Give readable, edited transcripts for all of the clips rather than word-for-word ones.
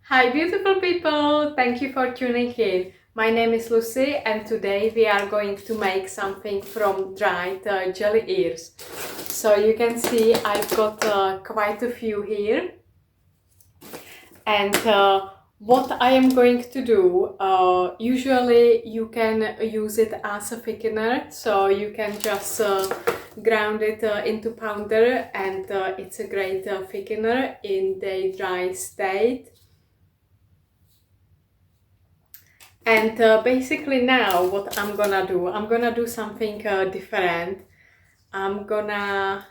Hi beautiful people, thank you for tuning in. My name is Lucy and today we are going to make something from dried jelly ears. So you can see I've got quite a few here, and what I am going to do, usually you can use it as a thickener, so you can just ground it into powder, and it's a great thickener in the dry state. And basically now what I'm gonna do something different. I'm gonna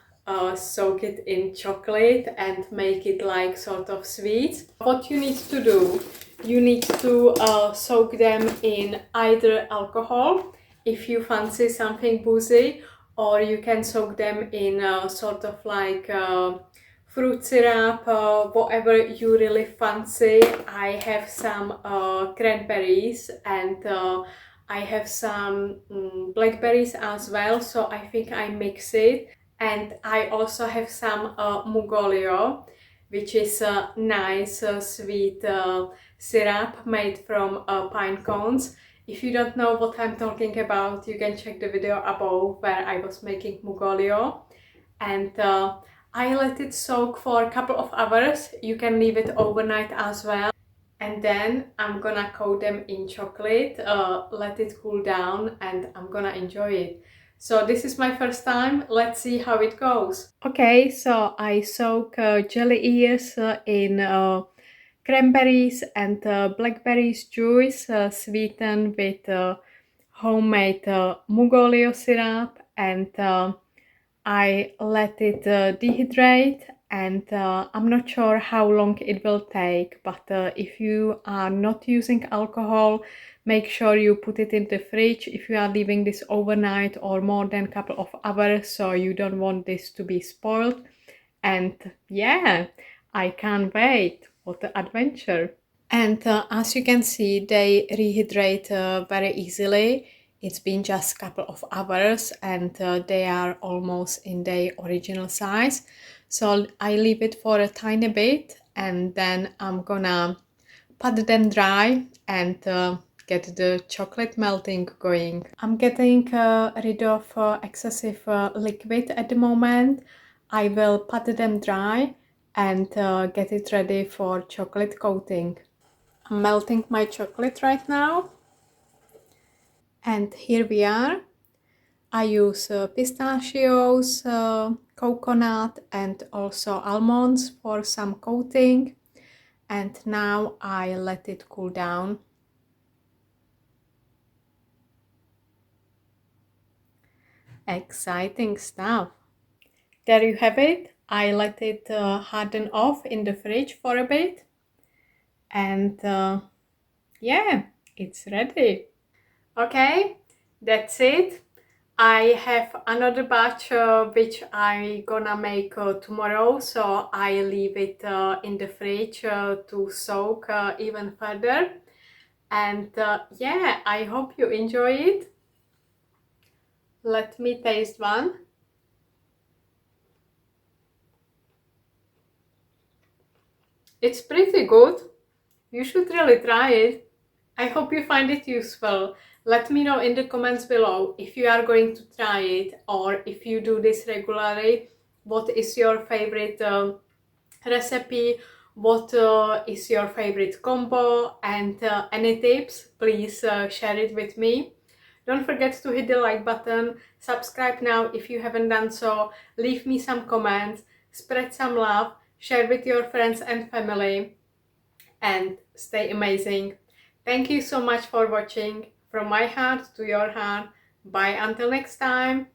soak it in chocolate and make it like sort of sweet. What you need to do, you need to soak them in either alcohol if you fancy something boozy, or you can soak them in sort of like fruit syrup, whatever you really fancy. I have some cranberries and I have some blackberries as well, so I think I mix it. And I also have some mugolio, which is a nice sweet syrup made from pine cones. If you don't know what I'm talking about, you can check the video above where I was making mugolio. And I let it soak for a couple of hours. You can leave it overnight as well. And then I'm gonna coat them in chocolate, let it cool down, and I'm gonna enjoy it. So this is my first time. Let's see how it goes. Okay, so I soak jelly ears in cranberries and blackberries juice, sweetened with homemade mugolio syrup, and I let it dehydrate, and I'm not sure how long it will take, but if you are not using alcohol, make sure you put it in the fridge if you are leaving this overnight or more than a couple of hours, so you don't want this to be spoiled. And yeah, I can't wait. What an adventure. And as you can see, they rehydrate very easily. It's been just a couple of hours and they are almost in their original size. So I leave it for a tiny bit and then I'm gonna pat them dry and get the chocolate melting going. I'm getting rid of excessive liquid at the moment. I will pat them dry and get it ready for chocolate coating. I'm melting my chocolate right now, and here we are. I use pistachios, coconut and also almonds for some coating, and now I let it cool down. Exciting stuff. There you have it. I let it harden off in the fridge for a bit, and yeah, it's ready. Okay, that's it. I have another batch which I gonna make tomorrow, so I leave it in the fridge to soak even further. And yeah, I hope you enjoy it. Let me taste one. It's pretty good. You should really try it. I hope you find it useful. Let me know in the comments below if you are going to try it, or if you do this regularly, what is your favorite recipe, what is your favorite combo, and any tips, please share it with me. Don't forget to hit the like button, subscribe now if you haven't done so, leave me some comments, spread some love, share with your friends and family, and stay amazing. Thank you so much for watching. From my heart to your heart. Bye until next time.